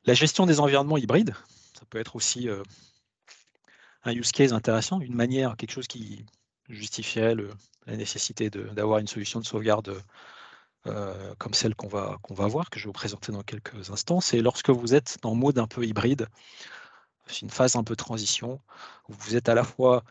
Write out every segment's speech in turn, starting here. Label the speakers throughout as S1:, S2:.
S1: La gestion des environnements hybrides, ça peut être aussi un use case intéressant, une manière, quelque chose qui justifiait la nécessité d'avoir une solution de sauvegarde comme celle qu'on va voir, que je vais vous présenter dans quelques instants. C'est lorsque vous êtes en mode un peu hybride, c'est une phase un peu transition, où vous êtes à la fois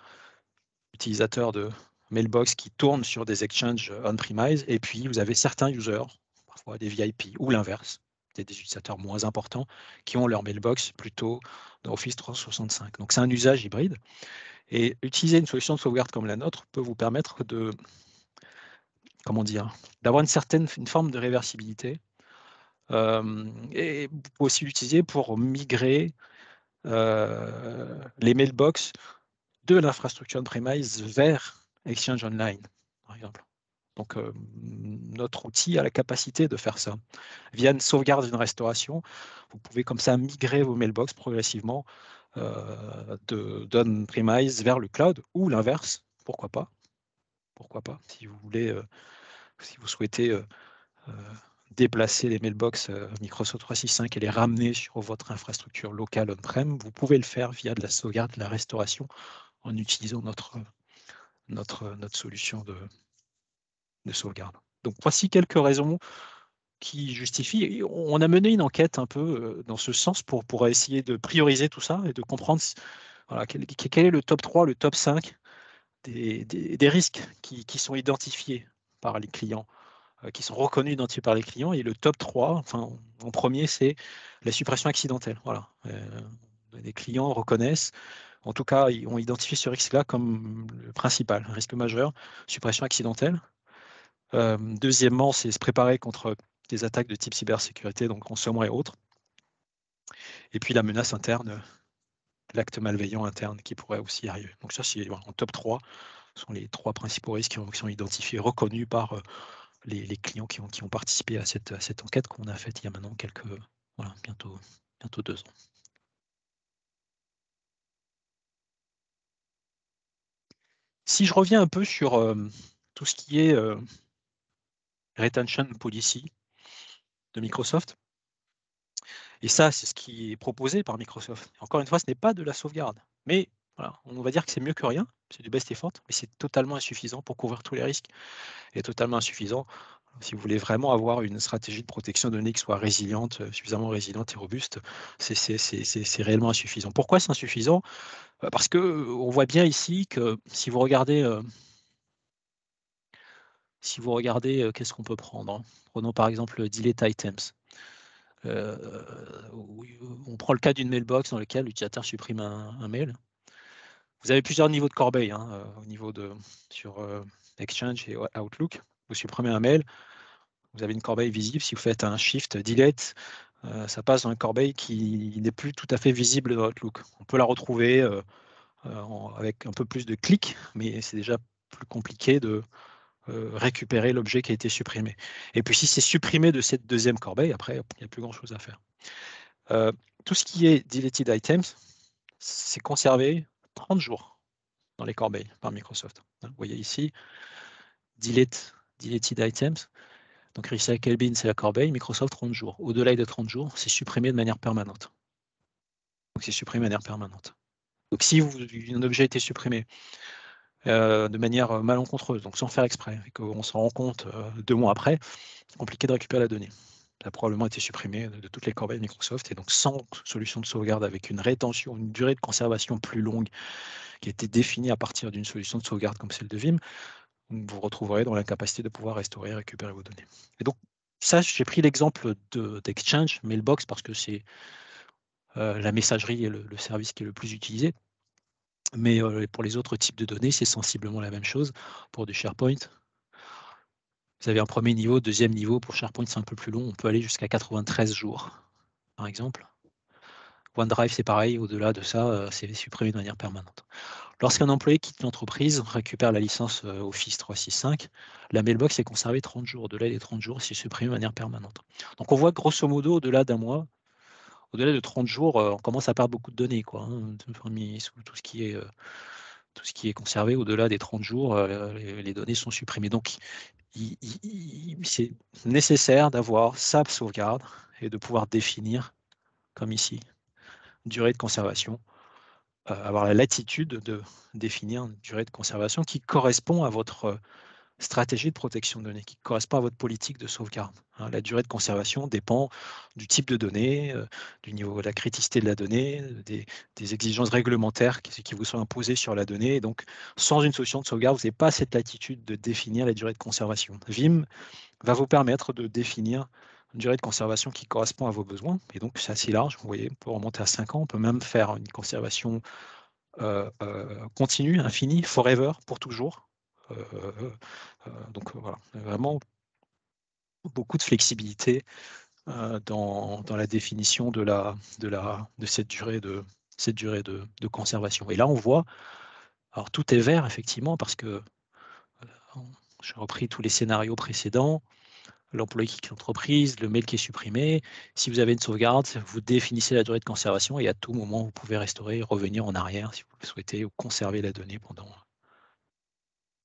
S1: utilisateur de mailbox qui tournent sur des exchanges on-premise, et puis vous avez certains users, parfois des VIP, ou l'inverse, des utilisateurs moins importants, qui ont leur mailbox plutôt dans Office 365. Donc c'est un usage hybride, et utiliser une solution de sauvegarde comme la nôtre peut vous permettre de, comment dire, d'avoir une forme de réversibilité, et vous pouvez aussi l'utiliser pour migrer les mailbox de l'infrastructure on-premise vers Exchange Online, par exemple. Donc, notre outil a la capacité de faire ça. Via une sauvegarde et une restauration, vous pouvez comme ça migrer vos mailbox progressivement d'on-premise vers le cloud, ou l'inverse, pourquoi pas. Pourquoi pas, si vous voulez, si vous souhaitez déplacer les mailbox Microsoft 365 et les ramener sur votre infrastructure locale on-prem, vous pouvez le faire via de la sauvegarde, de la restauration, en utilisant notre solution de sauvegarde. Donc voici quelques raisons qui justifient. On a mené une enquête un peu dans ce sens pour essayer de prioriser tout ça et de comprendre voilà, quel est le top 3, le top 5 des risques qui sont identifiés par les clients, qui sont reconnus, identifiés par les clients. Et le top 3, enfin, en premier, c'est la suppression accidentelle. Voilà. Les clients reconnaissent, en tout cas, ils ont identifié ce risque-là comme le principal, un risque majeur, suppression accidentelle. Deuxièmement, c'est se préparer contre des attaques de type cybersécurité, donc ransomware et autres. Et puis la menace interne, l'acte malveillant interne qui pourrait aussi arriver. Donc ça, c'est en top 3, sont les 3 principaux risques qui sont identifiés, reconnus par les clients qui ont participé à cette enquête qu'on a faite il y a maintenant bientôt 2 ans. Si je reviens un peu sur tout ce qui est retention policy de Microsoft, et ça, c'est ce qui est proposé par Microsoft. Encore une fois, ce n'est pas de la sauvegarde, mais voilà, on va dire que c'est mieux que rien, c'est du best effort, mais c'est totalement insuffisant pour couvrir tous les risques, et totalement insuffisant si vous voulez vraiment avoir une stratégie de protection de données qui soit résiliente, suffisamment résiliente et robuste. C'est réellement insuffisant. Pourquoi c'est insuffisant? Parce qu'on voit bien ici que si vous regardez, qu'est-ce qu'on peut prendre, hein? Prenons par exemple Delete Items. On prend le cas d'une mailbox dans laquelle l'utilisateur supprime un mail. Vous avez plusieurs niveaux de corbeille au niveau sur Exchange et Outlook. Vous supprimez un mail, vous avez une corbeille visible. Si vous faites un Shift Delete, ça passe dans une corbeille qui n'est plus tout à fait visible dans Outlook. On peut la retrouver avec un peu plus de clics, mais c'est déjà plus compliqué de récupérer l'objet qui a été supprimé. Et puis si c'est supprimé de cette deuxième corbeille, après, il n'y a plus grand-chose à faire. Tout ce qui est deleted items, c'est conservé 30 jours dans les corbeilles par Microsoft. Vous voyez ici, deleted items. Donc recycle bin, c'est la corbeille, Microsoft 30 jours. Au-delà de 30 jours, c'est supprimé de manière permanente. Donc c'est supprimé de manière permanente. Donc si un objet a été supprimé de manière malencontreuse, donc sans faire exprès, et qu'on s'en rend compte 2 mois après, c'est compliqué de récupérer la donnée. Ça a probablement été supprimé de toutes les corbeilles de Microsoft, et donc sans solution de sauvegarde avec une rétention, une durée de conservation plus longue qui a été définie à partir d'une solution de sauvegarde comme celle de Vim, vous retrouverez dans l'incapacité de pouvoir restaurer et récupérer vos données. Et donc ça, j'ai pris l'exemple d'Exchange, Mailbox, parce que c'est la messagerie et le service qui est le plus utilisé. Mais pour les autres types de données, c'est sensiblement la même chose. Pour du SharePoint, vous avez un premier niveau, deuxième niveau. Pour SharePoint, c'est un peu plus long. On peut aller jusqu'à 93 jours, par exemple. OneDrive, c'est pareil. Au-delà de ça, c'est supprimé de manière permanente. Lorsqu'un employé quitte l'entreprise, récupère la licence Office 365, la mailbox est conservée 30 jours. Au-delà des 30 jours, c'est supprimé de manière permanente. Donc on voit grosso modo, au-delà d'un mois, au-delà de 30 jours, on commence à perdre beaucoup de données, quoi, hein, tout ce qui est tout ce qui est conservé au-delà des 30 jours, les données sont supprimées. Donc, c'est nécessaire d'avoir sa sauvegarde et de pouvoir définir, comme ici, durée de conservation, avoir la latitude de définir une durée de conservation qui correspond à votre stratégie de protection de données, qui correspond à votre politique de sauvegarde. La durée de conservation dépend du type de données, du niveau de la criticité de la donnée, des exigences réglementaires qui vous sont imposées sur la donnée. Et donc, sans une solution de sauvegarde, vous n'avez pas cette latitude de définir la durée de conservation. Vim va vous permettre de définir une durée de conservation qui correspond à vos besoins. Et donc, c'est assez large. Vous voyez, on peut remonter à 5 ans. On peut même faire une conservation continue, infinie, forever, pour toujours. Donc voilà, vraiment beaucoup de flexibilité dans la définition de cette durée de conservation. Et là, on voit, alors tout est vert effectivement parce que j'ai repris tous les scénarios précédents, l'employé qui quitte l'entreprise, le mail qui est supprimé. Si vous avez une sauvegarde, vous définissez la durée de conservation et à tout moment, vous pouvez restaurer, revenir en arrière si vous le souhaitez ou conserver la donnée pendant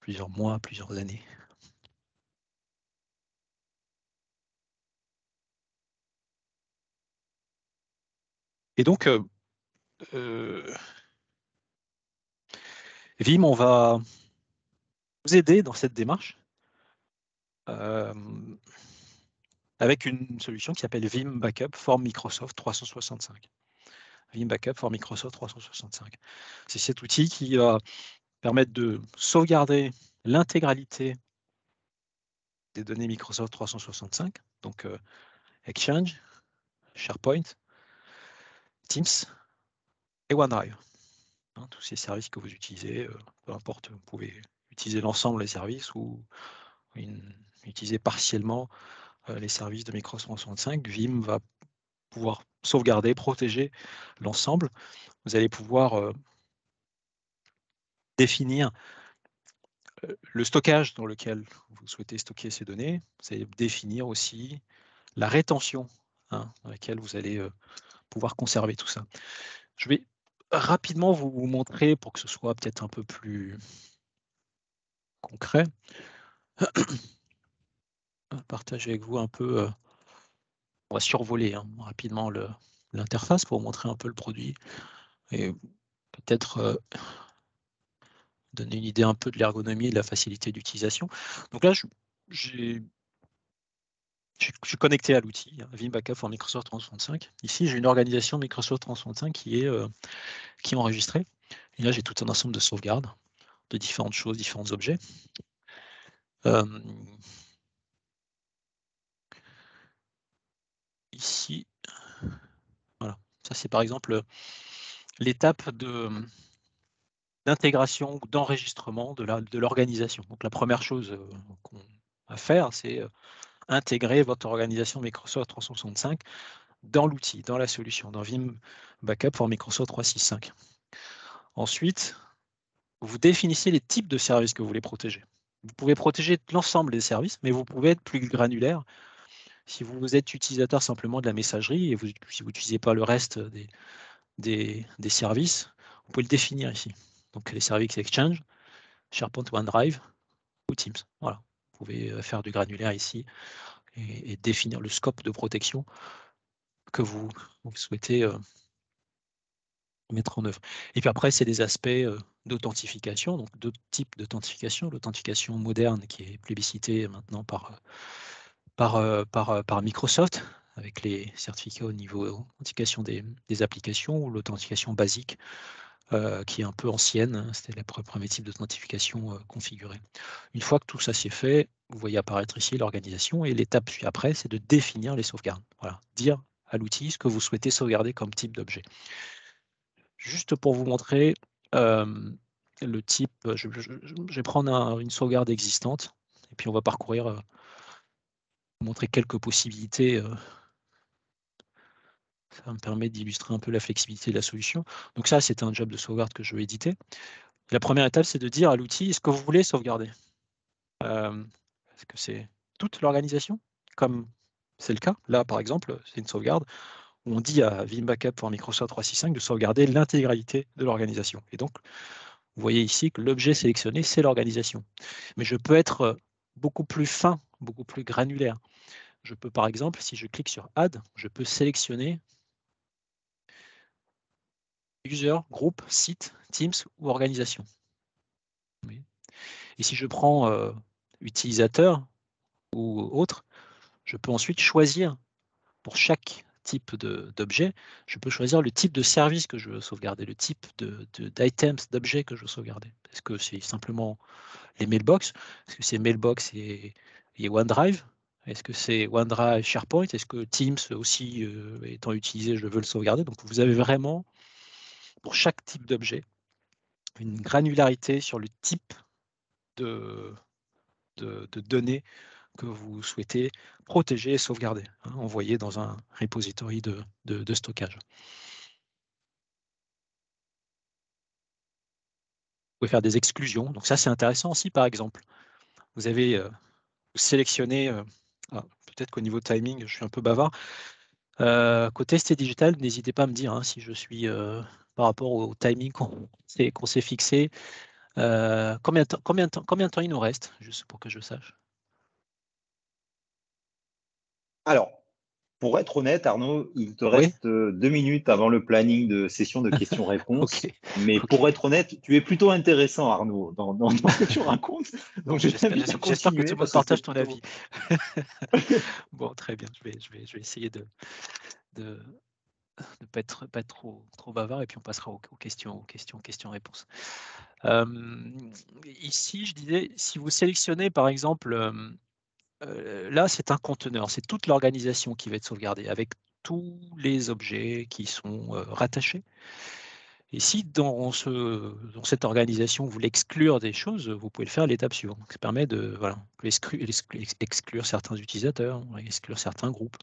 S1: plusieurs mois, plusieurs années. Et donc, Vim, on va vous aider dans cette démarche avec une solution qui s'appelle Vim Backup for Microsoft 365. Vim Backup for Microsoft 365. C'est cet outil qui va permettre de sauvegarder l'intégralité des données Microsoft 365, donc Exchange, SharePoint, Teams et OneDrive. Tous ces services que vous utilisez, peu importe, vous pouvez utiliser l'ensemble des services ou utiliser partiellement les services de Microsoft 365. Vim va pouvoir sauvegarder, protéger l'ensemble. Vous allez pouvoir définir le stockage dans lequel vous souhaitez stocker ces données. Vous allez définir aussi la rétention dans laquelle vous allez pouvoir conserver tout ça. Je vais rapidement vous montrer pour que ce soit peut-être un peu plus concret. Partager avec vous un peu, on va survoler rapidement l'interface pour vous montrer un peu le produit et peut-être donner une idée un peu de l'ergonomie et de la facilité d'utilisation. Donc là, je suis connecté à l'outil Vim Backup for Microsoft 365. Ici, j'ai une organisation Microsoft 365 qui est enregistrée. Et là, j'ai tout un ensemble de sauvegardes de différentes choses, différents objets. Ici, voilà. Ça, c'est par exemple l'étape d'intégration ou d'enregistrement de l'organisation. Donc, la première chose qu'on va faire, c'est intégrer votre organisation Microsoft 365 dans l'outil, dans la solution, dans Vim Backup for Microsoft 365. Ensuite, vous définissez les types de services que vous voulez protéger. Vous pouvez protéger l'ensemble des services, mais vous pouvez être plus granulaire. Si vous êtes utilisateur simplement de la messagerie et si vous n'utilisez pas le reste des services, vous pouvez le définir ici. Donc les services Exchange, SharePoint, OneDrive ou Teams. Voilà. Vous pouvez faire du granulaire ici et définir le scope de protection que vous souhaitez mettre en œuvre. Et puis après, c'est des aspects d'authentification, donc deux types d'authentification. L'authentification moderne qui est plébiscitée maintenant par Microsoft, avec les certificats au niveau authentification des applications, ou l'authentification basique, qui est un peu ancienne. C'était le premier type d'authentification configurée. Une fois que tout ça c'est fait, vous voyez apparaître ici l'organisation, et l'étape après, c'est de définir les sauvegardes. Voilà, dire à l'outil ce que vous souhaitez sauvegarder comme type d'objet. Juste pour vous montrer le type, je vais prendre une sauvegarde existante, et puis on va parcourir, montrer quelques possibilités. Ça me permet d'illustrer un peu la flexibilité de la solution. Donc ça, c'est un job de sauvegarde que je vais éditer. La première étape, c'est de dire à l'outil, est-ce que vous voulez sauvegarder Est-ce que c'est toute l'organisation, comme c'est le cas? Là, par exemple, c'est une sauvegarde où on dit à Vim Backup pour Microsoft 365 de sauvegarder l'intégralité de l'organisation. Et donc, Vous voyez ici que l'objet sélectionné, c'est l'organisation. Mais je peux être beaucoup plus fin, beaucoup plus granulaire. Je peux, par exemple, si je clique sur Add, je peux sélectionner user, groupe, site, Teams ou organisation. Oui. Et si je prends utilisateur ou autre, je peux ensuite choisir pour chaque type d'objet, je peux choisir le type de service que je veux sauvegarder, le type d'items, d'objets que je veux sauvegarder. Est-ce que c'est simplement les mailbox? Est-ce que c'est mailbox et OneDrive? Est-ce que c'est OneDrive SharePoint? Est-ce que Teams aussi étant utilisé, je veux le sauvegarder? Donc vous avez vraiment, pour chaque type d'objet, une granularité sur le type de données que vous souhaitez protéger et sauvegarder, hein, envoyer dans un repository de stockage. Vous pouvez faire des exclusions. Donc ça, c'est intéressant aussi, par exemple. Vous avez vous sélectionnez, peut-être qu'au niveau timing, je suis un peu bavard. Côté ST Digital, n'hésitez pas à me dire hein, si je suis par rapport au timing qu'on s'est fixé. Combien de temps il nous reste, juste pour que je sache?
S2: Alors, pour être honnête, Arnaud, il te
S1: Oui.
S2: reste 2 minutes avant le planning de session de questions-réponses.
S1: Ok.
S2: Mais
S1: Ok.
S2: pour être honnête, tu es plutôt intéressant, Arnaud, dans ce que tu racontes.
S1: Bon,
S2: Donc, je t'invite à
S1: j'espère que tout
S2: continuer
S1: le monde
S2: parce que c'est
S1: partage ton avis.
S2: plutôt.
S1: Bon, très bien. Je vais essayer de ne pas être trop bavard et puis on passera aux questions-réponses. Ici, je disais, si vous sélectionnez par exemple, là c'est un conteneur, c'est toute l'organisation qui va être sauvegardée avec tous les objets qui sont rattachés. Et si dans cette organisation, vous voulez exclure des choses, vous pouvez le faire à l'étape suivante. Ça permet de voilà, exclure certains utilisateurs, exclure certains groupes,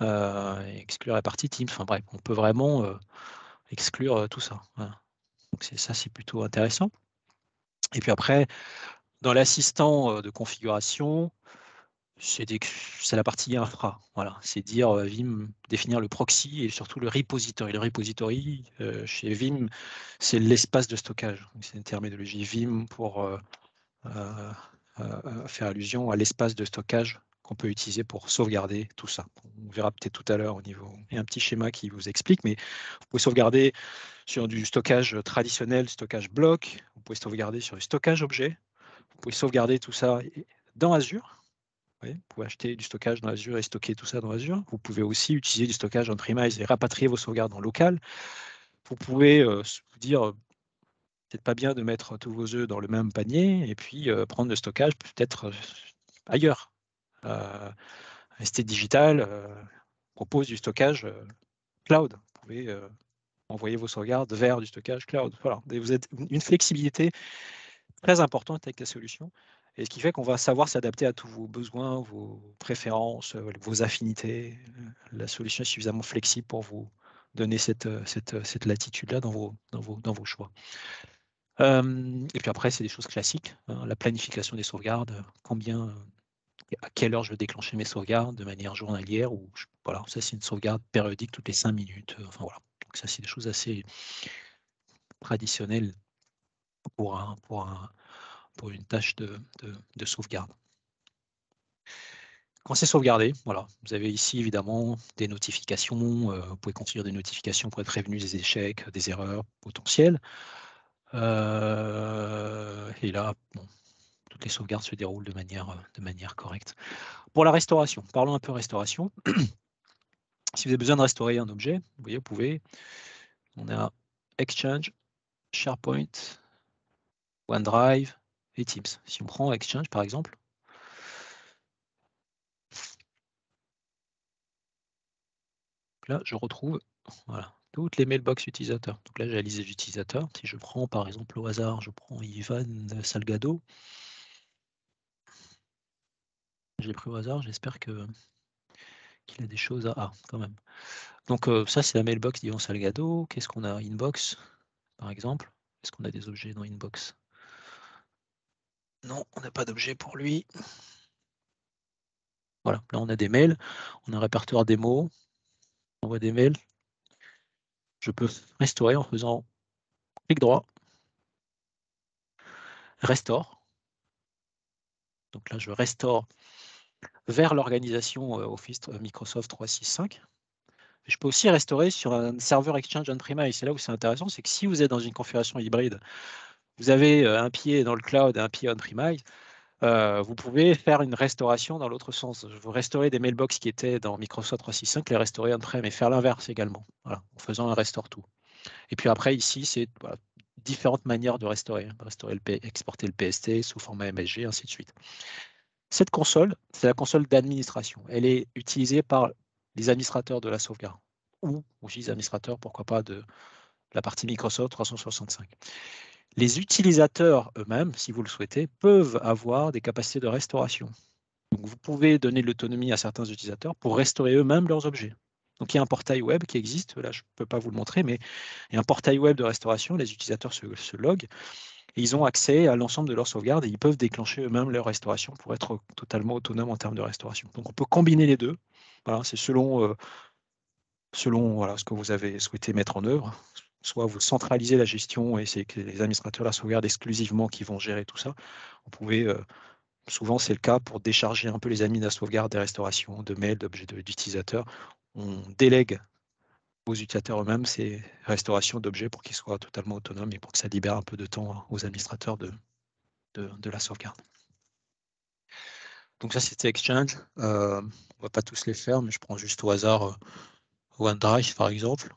S1: exclure la partie Teams. Enfin bref, on peut vraiment exclure tout ça. Voilà. Donc ça, c'est plutôt intéressant. Et puis après, dans l'assistant de configuration, c'est la partie infra. Voilà, c'est dire Vim, définir le proxy et surtout le repository. Le repository chez Vim, c'est l'espace de stockage. C'est une terminologie Vim pour faire allusion à l'espace de stockage qu'on peut utiliser pour sauvegarder tout ça. On verra peut-être tout à l'heure au niveau. Il y a un petit schéma qui vous explique, mais vous pouvez sauvegarder sur du stockage traditionnel, stockage bloc. Vous pouvez sauvegarder sur du stockage objet. Vous pouvez sauvegarder tout ça dans Azure. Oui, vous pouvez acheter du stockage dans Azure et stocker tout ça dans Azure. Vous pouvez aussi utiliser du stockage on-premise et rapatrier vos sauvegardes en local. Vous pouvez vous dire, peut-être pas bien de mettre tous vos œufs dans le même panier et puis prendre le stockage peut-être ailleurs. ST Digital propose du stockage cloud. Vous pouvez envoyer vos sauvegardes vers du stockage cloud. Voilà. Et vous avez une flexibilité très importante avec la solution. Et ce qui fait qu'on va savoir s'adapter à tous vos besoins, vos préférences, vos affinités. La solution est suffisamment flexible pour vous donner cette latitude-là dans vos choix. Et puis après, c'est des choses classiques. Hein, la planification des sauvegardes, à quelle heure je vais déclencher mes sauvegardes de manière journalière ou voilà, ça c'est une sauvegarde périodique toutes les 5 minutes. Enfin voilà. Donc ça c'est des choses assez traditionnelles pour une tâche de sauvegarde. Quand c'est sauvegardé, voilà, vous avez ici évidemment des notifications. Vous pouvez configurer des notifications pour être prévenu des échecs, des erreurs potentielles. Et là, bon, toutes les sauvegardes se déroulent de manière correcte. Pour la restauration, parlons un peu restauration. Si vous avez besoin de restaurer un objet, vous voyez, vous pouvez. On a Exchange, SharePoint, OneDrive et Teams. Si on prend Exchange par exemple, là je retrouve voilà, toutes les mailbox utilisateurs. Donc là j'ai la liste des utilisateurs. Si je prends par exemple au hasard, je prends Ivan Salgado. J'ai pris au hasard, j'espère qu'il a des choses à... Ah, quand même. Donc ça c'est la mailbox d'Ivan Salgado. Qu'est-ce qu'on a? Inbox, par exemple. Est-ce qu'on a des objets dans Inbox? Non, on n'a pas d'objet pour lui. Voilà, là on a des mails, on a un répertoire des mots, on voit des mails. Je peux restaurer en faisant clic droit restore. Donc là, je restaure vers l'organisation Office Microsoft 365. Je peux aussi restaurer sur un serveur Exchange on-premise. C'est là où c'est intéressant, c'est que si vous êtes dans une configuration hybride, vous avez un pied dans le cloud et un pied on-premise, vous pouvez faire une restauration dans l'autre sens. Vous restaurez des mailbox qui étaient dans Microsoft 365, les restaurer on-prem et faire l'inverse également, voilà, en faisant un restore tout. Et puis après, ici, c'est voilà, différentes manières de restaurer. Exporter le PST sous format MSG, ainsi de suite. Cette console, c'est la console d'administration. Elle est utilisée par les administrateurs de la sauvegarde ou aussi les administrateurs, pourquoi pas, de la partie Microsoft 365. Les utilisateurs eux-mêmes, si vous le souhaitez, peuvent avoir des capacités de restauration. Donc, vous pouvez donner de l'autonomie à certains utilisateurs pour restaurer eux-mêmes leurs objets. Donc, il y a un portail web qui existe. Là, je ne peux pas vous le montrer, mais il y a un portail web de restauration. Les utilisateurs se loguent et ils ont accès à l'ensemble de leurs sauvegardes et ils peuvent déclencher eux-mêmes leur restauration pour être totalement autonomes en termes de restauration. Donc, on peut combiner les deux. Voilà, c'est selon voilà, ce que vous avez souhaité mettre en œuvre. Soit vous centralisez la gestion et c'est que les administrateurs la sauvegarde exclusivement qui vont gérer tout ça. Vous pouvez, souvent c'est le cas pour décharger un peu les admins de la sauvegarde des restaurations, de mails, d'objets d'utilisateurs. On délègue aux utilisateurs eux-mêmes ces restaurations d'objets pour qu'ils soient totalement autonomes et pour que ça libère un peu de temps aux administrateurs de la sauvegarde. Donc ça, c'était Exchange. On ne va pas tous les faire, mais je prends juste au hasard OneDrive, par exemple.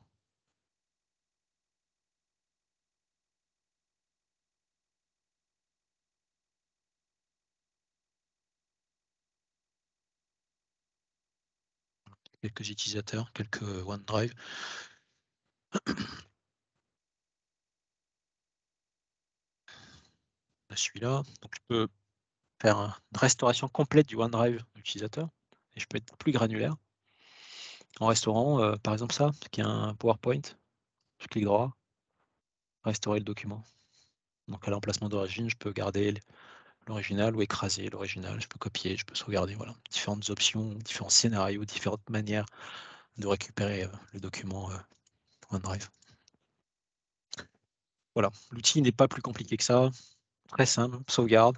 S1: Quelques utilisateurs, quelques OneDrive. Celui-là. Donc, je peux faire une restauration complète du OneDrive de l'utilisateur et je peux être plus granulaire en restaurant, par exemple, ça, qui est un PowerPoint. Je clique droit, restaurer le document. Donc, à l'emplacement d'origine, je peux garder l'original ou écraser l'original. Je peux copier, je peux sauvegarder. Voilà, différentes options, différents scénarios, différentes manières de récupérer le document OneDrive. Voilà, l'outil n'est pas plus compliqué que ça. Très simple, sauvegarde.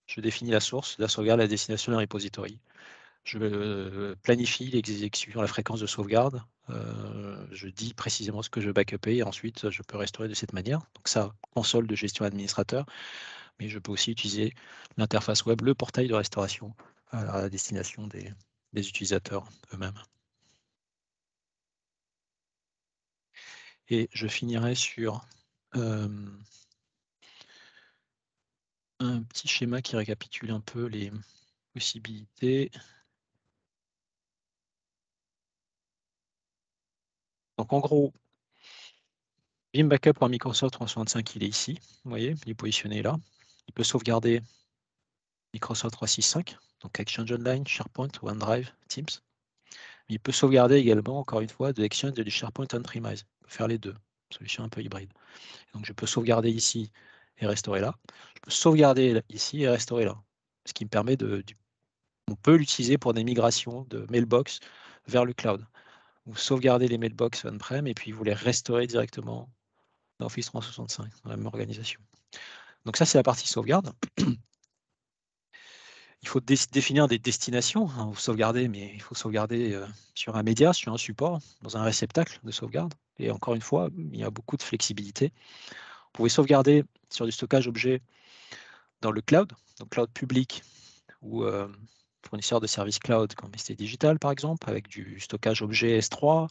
S1: Je définis la source, la sauvegarde, la destination d'un repository. Je planifie l'exécution, la fréquence de sauvegarde. Je dis précisément ce que je veux backuper et ensuite je peux restaurer de cette manière. Donc ça, console de gestion administrateur, mais je peux aussi utiliser l'interface web, le portail de restauration à la destination des utilisateurs eux-mêmes. Et je finirai sur un petit schéma qui récapitule un peu les possibilités. Donc en gros, Vim Backup par Microsoft 365, il est ici. Vous voyez, il est positionné là. Il peut sauvegarder Microsoft 365, donc Exchange Online, SharePoint, OneDrive, Teams. Mais il peut sauvegarder également, encore une fois, de Exchange et du SharePoint on-premise. Il peut faire les deux, solution un peu hybride. Donc je peux sauvegarder ici et restaurer là. Je peux sauvegarder ici et restaurer là. Ce qui me permet on peut l'utiliser pour des migrations de mailbox vers le cloud. Vous sauvegardez les mailbox on-prem et puis vous les restaurez directement dans Office 365, dans la même organisation. Donc ça, c'est la partie sauvegarde. Il faut définir des destinations. Hein, vous sauvegardez, mais il faut sauvegarder sur un média, sur un support, dans un réceptacle de sauvegarde. Et encore une fois, il y a beaucoup de flexibilité. Vous pouvez sauvegarder sur du stockage objet dans le cloud, donc cloud public ou fournisseur de services cloud comme ST Digital par exemple, avec du stockage objet S3.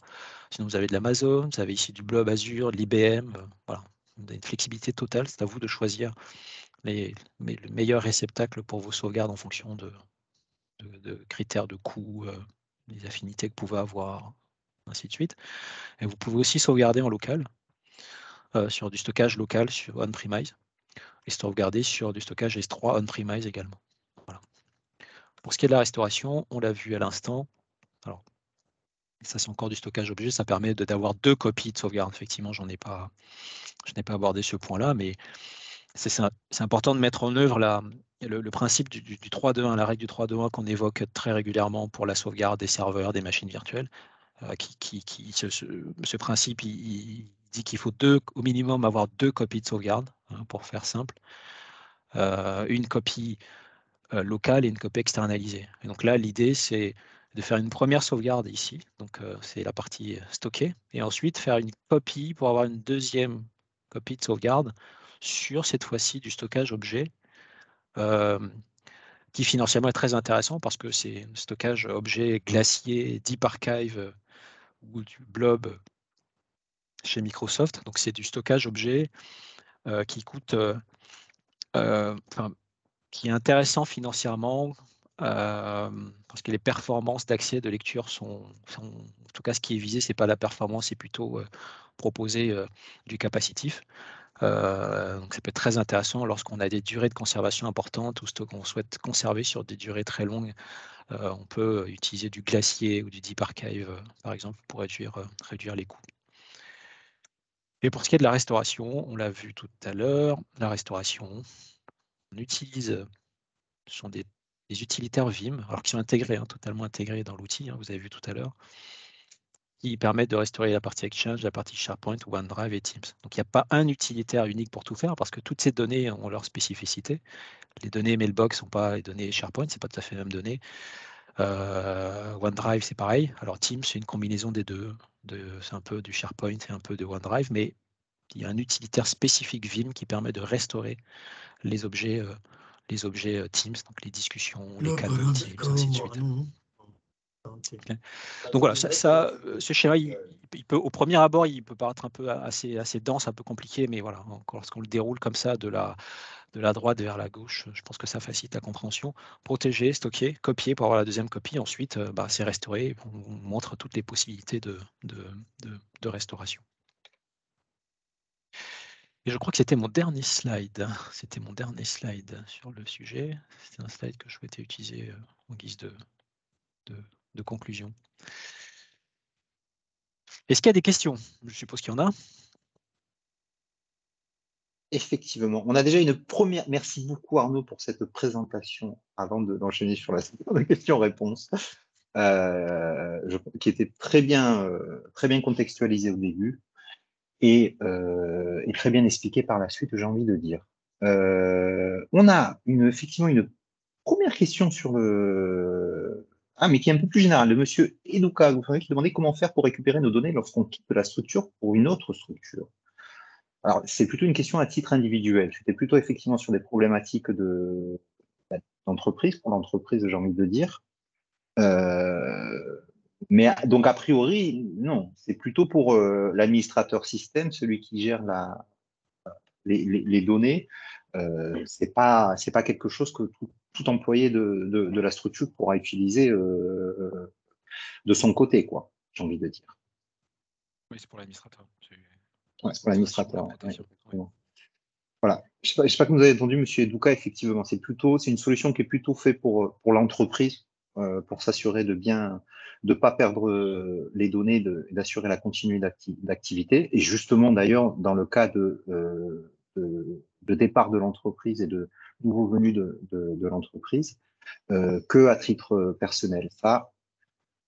S1: Sinon, vous avez de l'Amazon, vous avez ici du Blob Azure, de l'IBM. Voilà, vous avez une flexibilité totale. C'est à vous de choisir le meilleur réceptacle pour vos sauvegardes en fonction de critères de coût, les affinités que vous pouvez avoir, ainsi de suite. Et vous pouvez aussi sauvegarder en local, sur du stockage local sur on-premise, et sauvegarder sur du stockage S3 on-premise également. Voilà. Pour ce qui est de la restauration, on l'a vu à l'instant. Alors, ça c'est encore du stockage objet, ça permet d'avoir deux copies de sauvegarde. Effectivement, je n'ai pas abordé ce point-là, mais c'est important de mettre en œuvre le principe du 3-2-1, la règle du 3-2-1 qu'on évoque très régulièrement pour la sauvegarde des serveurs, des machines virtuelles. Ce principe, il dit qu'il faut au minimum avoir deux copies de sauvegarde, hein, pour faire simple. une copie locale et une copie externalisée. Et donc là, l'idée, c'est de faire une première sauvegarde ici, donc c'est la partie stockée, et ensuite faire une copie pour avoir une deuxième copie de sauvegarde sur cette fois-ci du stockage objet, qui financièrement est très intéressant parce que c'est un stockage objet glacier, Deep Archive ou du blob chez Microsoft. Donc c'est du stockage objet qui coûte, qui est intéressant financièrement parce que les performances d'accès de lecture sont, en tout cas ce qui est visé, c'est pas la performance, c'est plutôt proposer du capacitif. Donc ça peut être très intéressant lorsqu'on a des durées de conservation importantes ou qu'on souhaite conserver sur des durées très longues. On peut utiliser du glacier ou du Deep Archive, par exemple, pour réduire les coûts. Et pour ce qui est de la restauration, on l'a vu tout à l'heure, la restauration, on utilise, ce sont des utilitaires Vim, alors qui sont intégrés, totalement intégrés dans l'outil, vous avez vu tout à l'heure, qui permettent de restaurer la partie Exchange, la partie SharePoint, OneDrive et Teams. Donc il n'y a pas un utilitaire unique pour tout faire parce que toutes ces données ont leur spécificité. Les données Mailbox ne sont pas les données SharePoint, ce n'est pas tout à fait les mêmes données. OneDrive, c'est pareil. Alors Teams, c'est une combinaison des deux. C'est un peu du SharePoint et un peu de OneDrive, mais il y a un utilitaire spécifique Vim qui permet de restaurer les objets Teams, donc les discussions, les canaux Teams, ainsi de suite. Okay. Donc voilà, ce schéma, il peut, au premier abord, il peut paraître un peu assez dense, un peu compliqué, mais voilà, lorsqu'on le déroule comme ça de la droite vers la gauche, je pense que ça facilite la compréhension. Protéger, stocker, copier pour avoir la deuxième copie. Ensuite, c'est restauré. On montre toutes les possibilités de restauration. Et je crois que c'était mon dernier slide. C'était mon dernier slide sur le sujet. C'était un slide que je souhaitais utiliser en guise de conclusion. Est-ce qu'il y a des questions? Je suppose qu'il y en a.
S2: Effectivement, on a déjà une première. Merci beaucoup Arnaud pour cette présentation avant d'enchaîner sur la seconde question-réponse, qui était très bien contextualisée au début et très bien expliquée par la suite, j'ai envie de dire. On a effectivement une première question sur mais qui est un peu plus générale, de monsieur Eduka qui demandait comment faire pour récupérer nos données lorsqu'on quitte la structure pour une autre structure. Alors, c'est plutôt une question à titre individuel. C'était plutôt effectivement sur des problématiques d'entreprise, pour l'entreprise, j'ai envie de dire. Mais donc, a priori, non. C'est plutôt pour l'administrateur système, celui qui gère les données. C'est pas quelque chose que tout employé de la structure pourra utiliser de son côté, quoi, j'ai envie de dire.
S1: Oui, c'est pour l'administrateur.
S2: Ouais, c'est pour l'administrateur.
S1: Ouais.
S2: Voilà. Je ne sais pas que vous avez entendu, monsieur Eduka, effectivement, c'est une solution qui est plutôt faite pour l'entreprise, pour s'assurer de pas perdre les données, d'assurer la continuité d'activité. Et justement, d'ailleurs, dans le cas de départ de l'entreprise et de nouveaux venus de l'entreprise, que à titre personnel. Ça,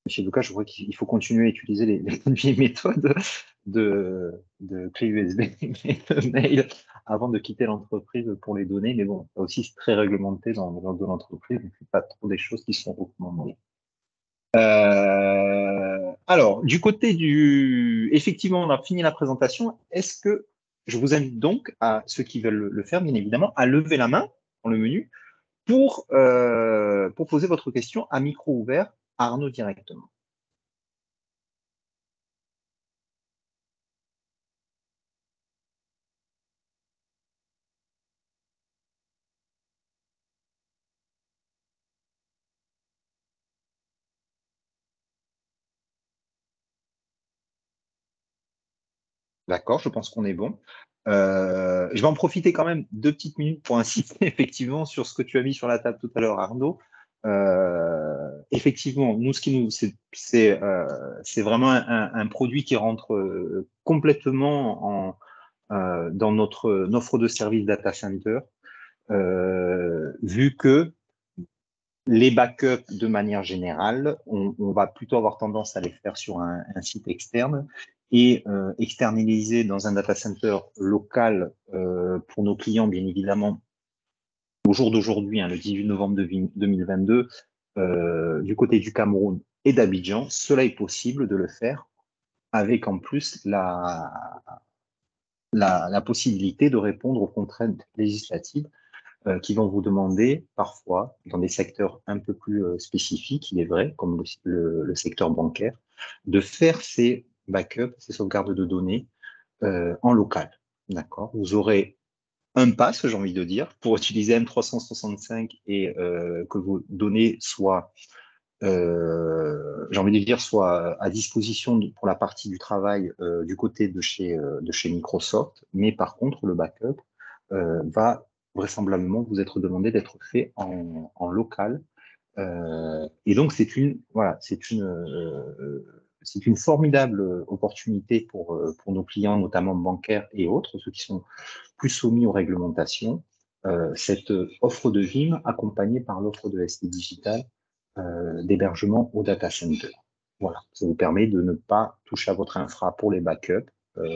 S2: chez Eduka, je crois qu'il faut continuer à utiliser les vieilles méthodes de clé USB et de mail avant de quitter l'entreprise pour les données. Mais bon, ça aussi, c'est très réglementé dans de l'entreprise, donc c'est pas trop des choses qui sont recommandées. Alors, du côté effectivement, on a fini la présentation. Est-ce que je vous invite donc à ceux qui veulent le faire, bien évidemment, à lever la main dans le menu pour poser votre question à micro ouvert à Arnaud directement. D'accord, je pense qu'on est bon. Je vais en profiter quand même 2 petites minutes pour insister effectivement sur ce que tu as mis sur la table tout à l'heure, Arnaud. Effectivement, nous, c'est vraiment un produit qui rentre complètement dans notre offre de service data center, vu que les backups, de manière générale, on va plutôt avoir tendance à les faire sur un site externe et externaliser dans un data center local pour nos clients, bien évidemment. au jour d'aujourd'hui, le 18 novembre 2022, du côté du Cameroun et d'Abidjan, cela est possible de le faire avec en plus la possibilité de répondre aux contraintes législatives qui vont vous demander parfois, dans des secteurs un peu plus spécifiques, il est vrai, comme le secteur bancaire, de faire ces backups, ces sauvegardes de données en local. D'accord? Vous aurez un pass, j'ai envie de dire, pour utiliser M365 et que vos données soient, j'ai envie de dire, soient à disposition pour la partie du travail du côté de chez Microsoft. Mais par contre, le backup va vraisemblablement vous être demandé d'être fait en local. Et donc, c'est une formidable opportunité pour nos clients, notamment bancaires et autres, ceux qui sont plus soumis aux réglementations, cette offre de VIM accompagnée par l'offre de ST Digital d'hébergement au data center. Voilà, ça vous permet de ne pas toucher à votre infra pour les backups,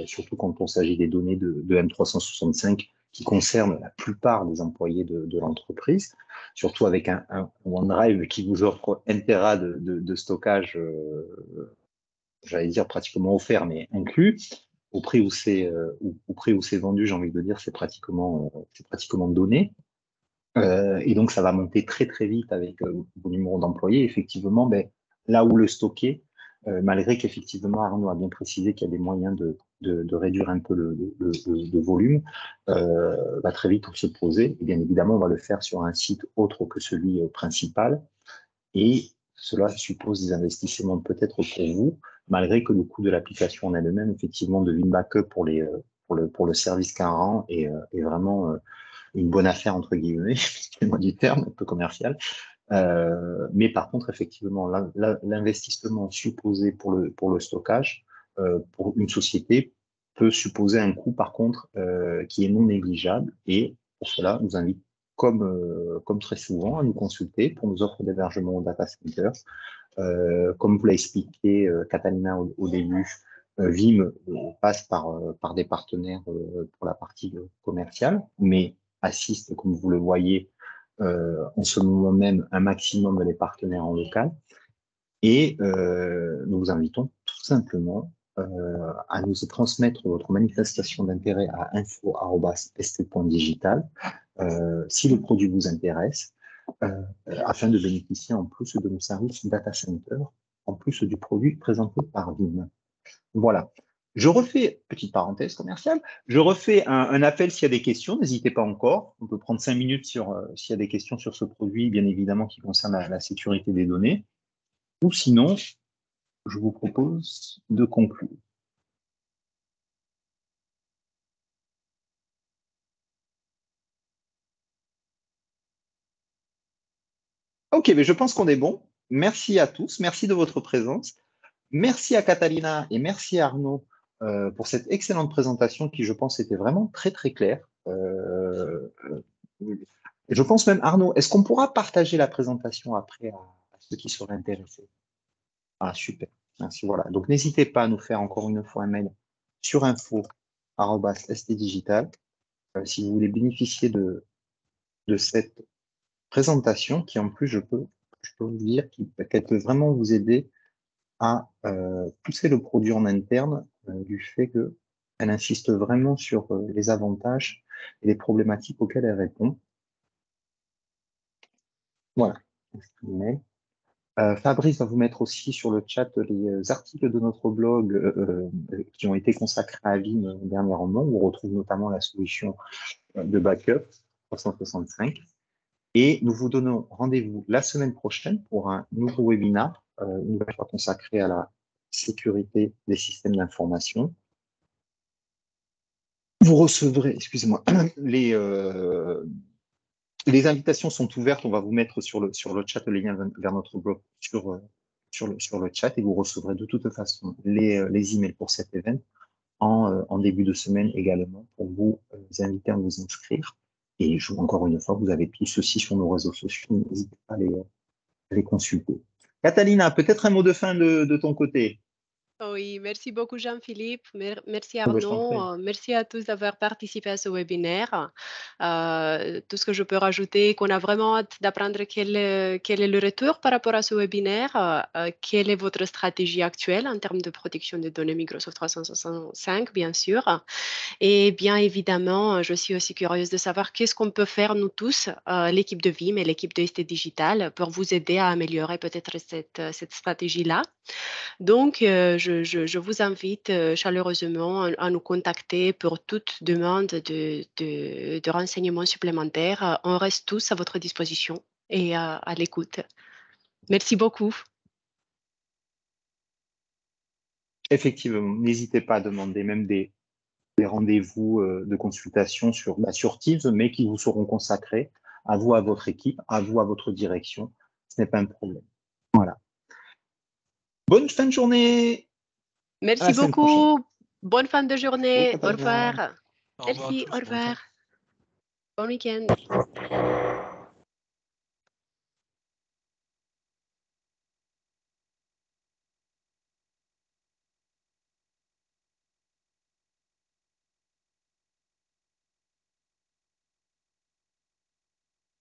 S2: surtout quand on s'agit des données de M365 qui concernent la plupart des employés de l'entreprise, surtout avec un OneDrive qui vous offre 1 Tera de stockage, j'allais dire pratiquement offert, mais inclus. Au prix où c'est vendu, j'ai envie de dire, c'est pratiquement donné. Et donc, ça va monter très, très vite avec vos numéros d'employés. Effectivement, ben, là où le stocker, malgré qu'effectivement, Arnaud a bien précisé qu'il y a des moyens de réduire un peu le volume, va très vite se poser. Et bien évidemment, on va le faire sur un site autre que celui principal. Et cela suppose des investissements peut-être pour vous, malgré que le coût de l'application en elle-même, effectivement, de Vim Backup pour le service qu'un rang est vraiment une bonne affaire, entre guillemets, excusez-moi du terme, un peu commercial. Mais par contre, effectivement, l'investissement supposé pour le stockage, pour une société, peut supposer un coût, par contre, qui est non négligeable. Et pour cela, nous invite, comme très souvent, à nous consulter pour nos offres d'hébergement au data center. Comme vous l'a expliqué Catalina au début, Vim passe par des partenaires pour la partie commerciale, mais assiste, comme vous le voyez, en ce moment même, un maximum des partenaires en local. Et nous vous invitons tout simplement à nous transmettre votre manifestation d'intérêt à info@st.digital si le produit vous intéresse, afin de bénéficier en plus de nos services data center, en plus du produit présenté par Vim. Voilà. Je refais, petite parenthèse commerciale, je refais un appel s'il y a des questions, n'hésitez pas encore. On peut prendre 5 minutes s'il y a des questions sur ce produit, bien évidemment, qui concerne la sécurité des données. Ou sinon, je vous propose de conclure. Ok, mais je pense qu'on est bon. Merci à tous, merci de votre présence. Merci à Catalina et merci à Arnaud pour cette excellente présentation qui, je pense, était vraiment très, très claire. Et je pense même, Arnaud, est-ce qu'on pourra partager la présentation après à ceux qui seraient intéressés? Ah, super. Merci, voilà. Donc, n'hésitez pas à nous faire encore une fois un mail sur info@stdigital si vous voulez bénéficier de cette présentation qui, en plus, je peux vous dire qu'elle peut vraiment vous aider à pousser le produit en interne du fait qu'elle insiste vraiment sur les avantages et les problématiques auxquelles elle répond. Voilà. Fabrice va vous mettre aussi sur le chat les articles de notre blog qui ont été consacrés à Vim dernièrement, où on retrouve notamment la solution de backup 365. Et nous vous donnons rendez-vous la semaine prochaine pour un nouveau webinaire, une nouvelle fois consacré à la sécurité des systèmes d'information. Vous recevrez, excusez-moi, les invitations sont ouvertes. On va vous mettre sur le chat le lien vers notre blog sur le chat et vous recevrez de toute façon les emails pour cet événement en début de semaine également pour vous inviter à vous inscrire. Et encore une fois, vous avez tout ceci sur nos réseaux sociaux. N'hésitez pas à les consulter. Catalina, peut-être un mot de fin de ton côté.
S3: Oui, merci beaucoup Jean-Philippe, merci
S2: Ah bah, je t'en prie.
S3: Arnaud, merci à tous d'avoir participé à ce webinaire. Tout ce que je peux rajouter, qu'on a vraiment hâte d'apprendre quel est le retour par rapport à ce webinaire, quelle est votre stratégie actuelle en termes de protection des données Microsoft 365, bien sûr. Et bien évidemment, je suis aussi curieuse de savoir qu'est-ce qu'on peut faire, nous tous, l'équipe de Vim et l'équipe de ST Digital, pour vous aider à améliorer peut-être cette stratégie-là. Donc, je vous invite chaleureusement à nous contacter pour toute demande de renseignements supplémentaires. On reste tous à votre disposition et à l'écoute. Merci beaucoup.
S2: Effectivement, n'hésitez pas à demander même des rendez-vous de consultation sur Teams, mais qui vous seront consacrés à vous, à votre équipe, à vous, à votre direction. Ce n'est pas un problème. Voilà. Bonne fin de journée. À
S3: Merci
S2: la semaine prochaine.
S3: beaucoup. Bonne fin de
S2: Au
S3: journée. Au
S2: revoir.
S3: revoir.
S1: Au revoir à
S3: Merci. Au
S1: tous, bon week-end.
S3: revoir. Bon week-end.